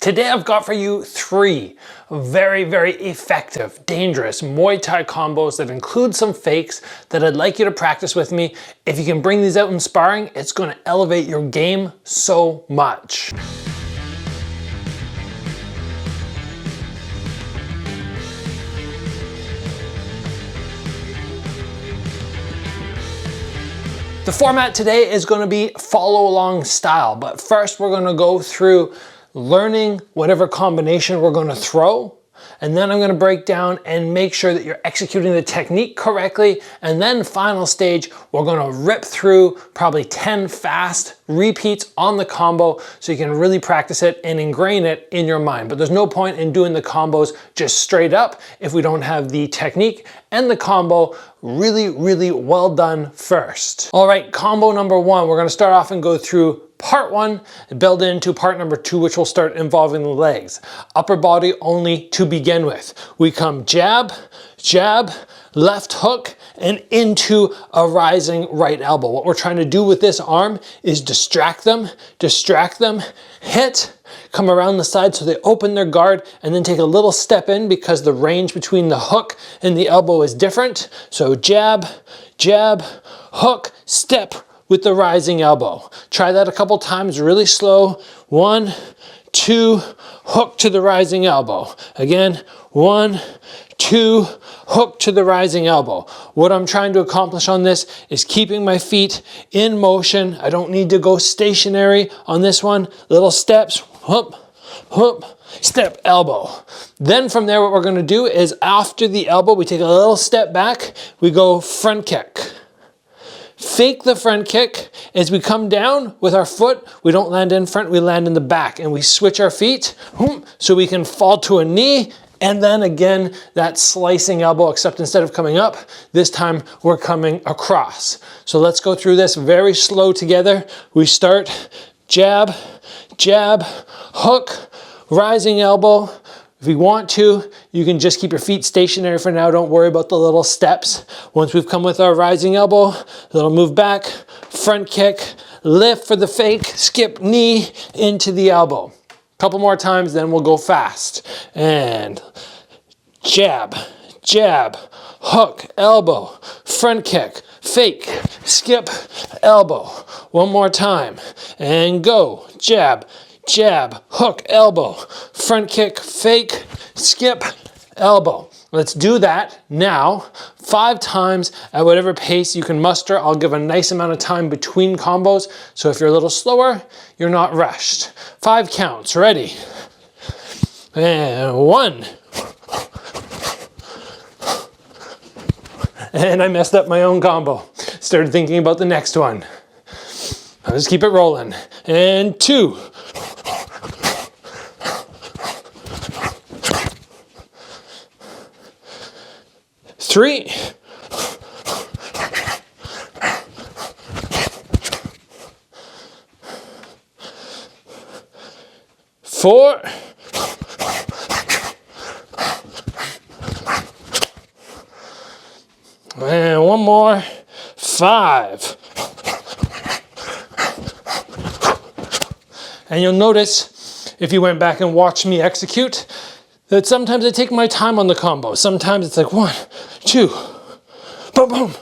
Today I've got for you 3 very, very effective, dangerous Muay Thai combos that include some fakes that I'd like you to practice with me. If you can bring these out in sparring, it's going to elevate your game so much. The format today is going to be follow along style, but first we're going to go through learning whatever combination we're going to throw, and then I'm going to break down and make sure that you're executing the technique correctly, and then final stage, we're going to rip through probably 10 fast repeats on the combo so you can really practice it and ingrain it in your mind. But there's no point in doing the combos just straight up if we don't have the technique and the combo really, really well done first. All right, combo number 1, we're going to start off and go through part 1, build into part number 2, which will start involving the legs. Upper body only to begin with. We come jab, jab, left hook, and into a rising right elbow. What we're trying to do with this arm is distract them, hit, come around the side so they open their guard, and then take a little step in because the range between the hook and the elbow is different. So jab, jab, hook, step, with the rising elbow. Try that a couple times really slow. 1, 2, hook to the rising elbow. Again, 1, 2, hook to the rising elbow. What I'm trying to accomplish on this is keeping my feet in motion. I don't need to go stationary on this one. Little steps, hoop, hoop, step, elbow. Then from there, what we're going to do is after the elbow, we take a little step back, we go front kick. Fake the front kick. As we come down with our foot, we don't land in front, we land in the back, and we switch our feet so we can fall to a knee, and then again that slicing elbow, except instead of coming up, this time we're coming across. So let's go through this very slow together. We start jab, jab, hook, rising elbow. If you want to, you can just keep your feet stationary for now. Don't worry about the little steps. Once we've come with our rising elbow, little move back, front kick, lift for the fake, skip knee into the elbow. Couple more times, then we'll go fast. And jab, jab, hook, elbow, front kick, fake, skip, elbow. One more time. And go, jab, jab, hook, elbow, front kick, fake, skip, elbow. Let's do that now 5 times at whatever pace you can muster. I'll give a nice amount of time between combos, so if you're a little slower, you're not rushed. 5 counts, ready? And 1. And I messed up my own combo. Started thinking about the next one. I'll just keep it rolling. And 2. 3. 4. 1 more. 5. And you'll notice, if you went back and watched me execute, that sometimes I take my time on the combo. Sometimes it's like 1, 2, boom, boom,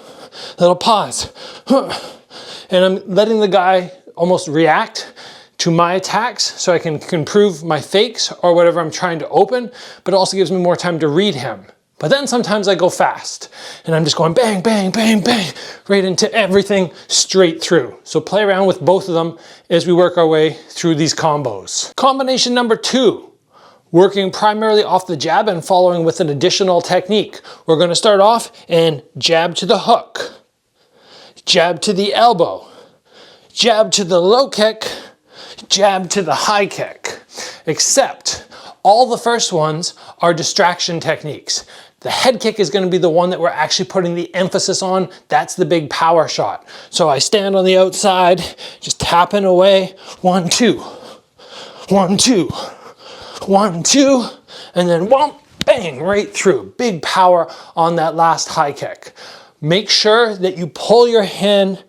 little pause. And I'm letting the guy almost react to my attacks so I can improve my fakes or whatever I'm trying to open, but it also gives me more time to read him. But then sometimes I go fast and I'm just going bang, bang, bang, bang, right into everything straight through. So play around with both of them as we work our way through these combos. Combination number 2. Working primarily off the jab and following with an additional technique. We're going to start off and jab to the hook, jab to the elbow, jab to the low kick, jab to the high kick. Except all the first ones are distraction techniques. The head kick is going to be the one that we're actually putting the emphasis on. That's the big power shot. So I stand on the outside, just tapping away. 1, 2, 1, 2. 1, 2, and then bang, right through. Big power on that last high kick. Make sure that you pull your hand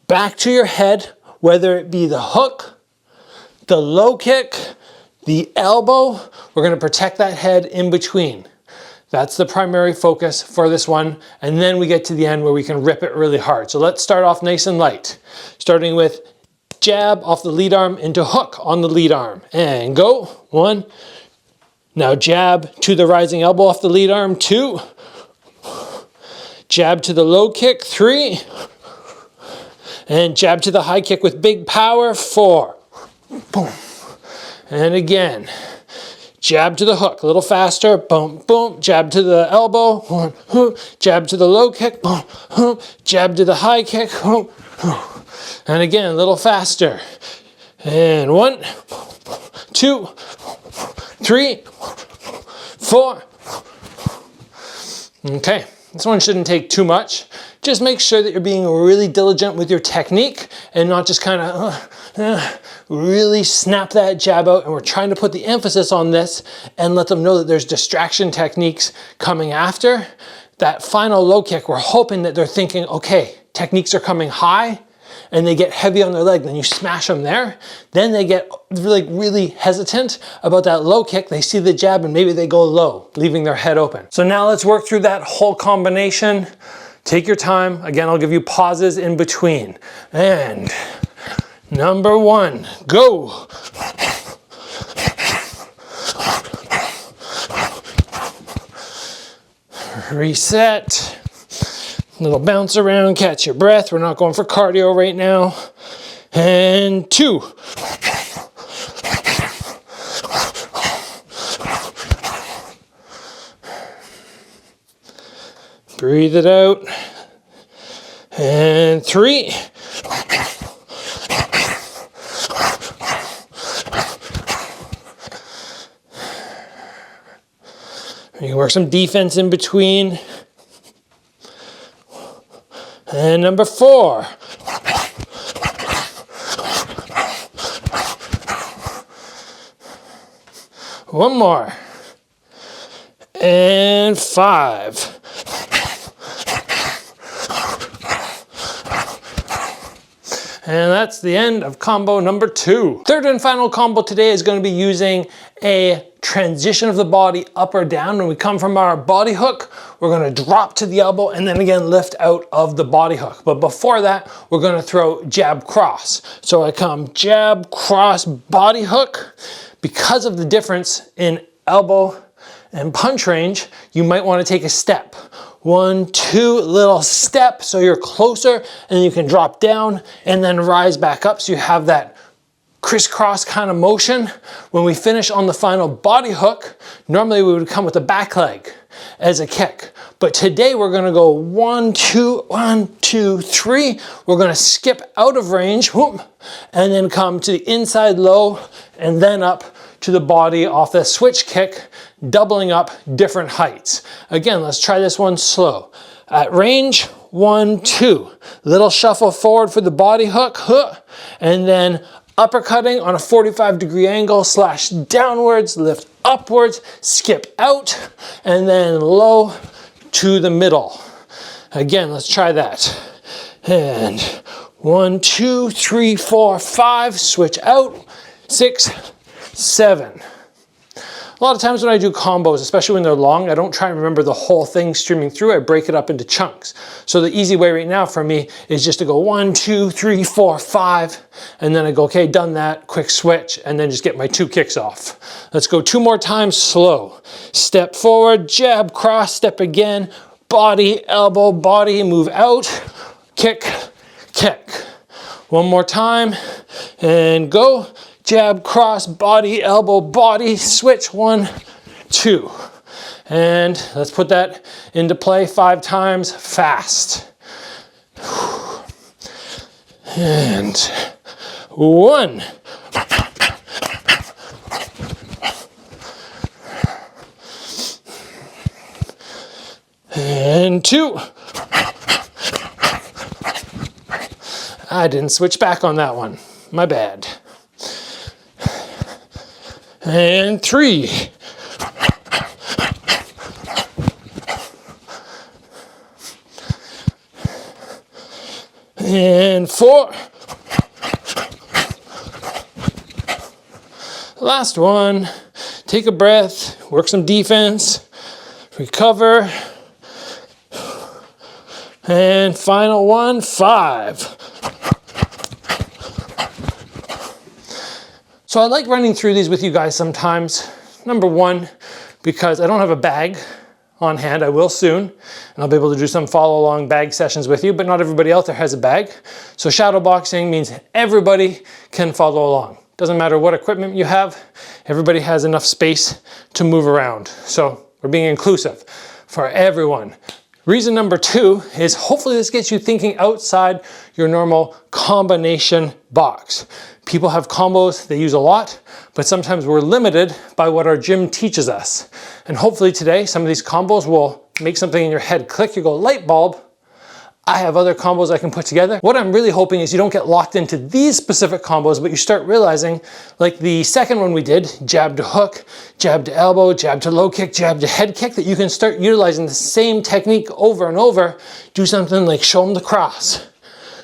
back to your head, whether it be the hook, the low kick, The elbow, we're gonna protect that head in between. That's the primary focus for this one. And then we get to the end where we can rip it really hard. So let's start off nice and light. Starting with jab off the lead arm into hook on the lead arm. And go, 1. Now jab to the rising elbow off the lead arm, 2. Jab to the low kick, 3. And jab to the high kick with big power, 4. Boom. And again. Jab to the hook, a little faster, boom, boom, jab to the elbow, 1, jab to the low kick, boom, jab to the high kick, and again, a little faster. And 1, 2, 3, 4. Okay, this one shouldn't take too much. Just make sure that you're being really diligent with your technique and not just kind of really snap that jab out. And we're trying to put the emphasis on this and let them know that there's distraction techniques coming after. That final low kick, we're hoping that they're thinking, okay, techniques are coming high and they get heavy on their leg, then you smash them there. Then they get really hesitant about that low kick. They see the jab and maybe they go low, leaving their head open. So now let's work through that whole combination. Take your time. Again, I'll give you pauses in between. And number 1, go. Reset. Little bounce around, catch your breath. We're not going for cardio right now. And 2. Breathe it out. And 3. You can work some defense in between. And number 4. One more. And 5. And that's the end of combo number 2. Third and final combo today is going to be using a transition of the body up or down. When we come from our body hook, we're going to drop to the elbow and then again lift out of the body hook. But before that, we're going to throw jab cross. So I come jab, cross, body hook. Because of the difference in elbow and punch range, you might want to take a step. 1, 2, little step so you're closer, and then you can drop down and then rise back up so you have that crisscross kind of motion. When we finish on the final body hook, normally we would come with the back leg as a kick. But today we're gonna go 1, 2, 1, 2, 3. We're gonna skip out of range, whoop, and then come to the inside low and then up to the body off the switch kick, doubling up different heights. Again, let's try this one slow. At range, 1, 2. Little shuffle forward for the body hook, and then uppercutting on a 45-degree angle, slash downwards, lift upwards, skip out, and then low to the middle. Again, let's try that. And 1, 2, 3, 4, 5, switch out, 6, 7. A lot of times when I do combos, especially when they're long, I don't try and remember the whole thing streaming through. I break it up into chunks. So the easy way right now for me is just to go 1, 2, 3, 4, 5, and then I go, okay, done that, quick switch, and then just get my 2 kicks off. Let's go 2 more times slow. Step forward, jab, cross, step again, body, elbow, body, move out, kick, kick. 1 more time, and go. Jab, cross, body, elbow, body, switch, 1, 2. And let's put that into play 5 times fast. And 1. And 2. I didn't switch back on that one. My bad. And 3. And 4. Last one. Take a breath, work some defense, recover. And final one, 5. So I like running through these with you guys sometimes. Number one, because I don't have a bag on hand. I will soon, and I'll be able to do some follow along bag sessions with you, but not everybody out there has a bag. So shadow boxing means everybody can follow along. Doesn't matter what equipment you have, everybody has enough space to move around. So we're being inclusive for everyone. Reason number 2 is hopefully this gets you thinking outside your normal combination box. People have combos they use a lot, but sometimes we're limited by what our gym teaches us. And hopefully today, some of these combos will make something in your head click. You go, light bulb, I have other combos I can put together. What I'm really hoping is you don't get locked into these specific combos, but you start realizing, like the second one we did, jab to hook, jab to elbow, jab to low kick, jab to head kick, that you can start utilizing the same technique over and over. Do something like show them the cross.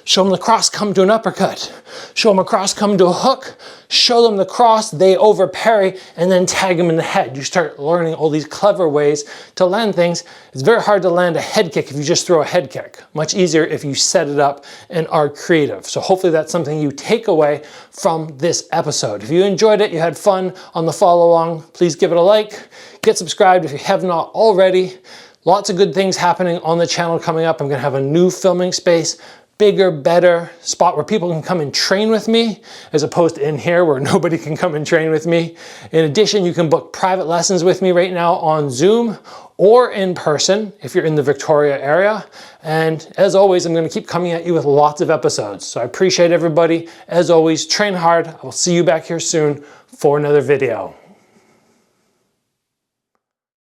Show them the cross, come to an uppercut. Show them a cross, come to a hook. Show them the cross, they over parry, and then tag them in the head. You start learning all these clever ways to land things. It's very hard to land a head kick if you just throw a head kick. Much easier if you set it up and are creative. So hopefully that's something you take away from this episode. If you enjoyed it, you had fun on the follow along, please give it a like. Get subscribed if you have not already. Lots of good things happening on the channel coming up. I'm gonna have a new filming space, bigger, better spot where people can come and train with me, as opposed to in here where nobody can come and train with me. In addition, you can book private lessons with me right now on Zoom or in person if you're in the Victoria area. And as always, I'm going to keep coming at you with lots of episodes. So I appreciate everybody. As always, train hard. I will see you back here soon for another video.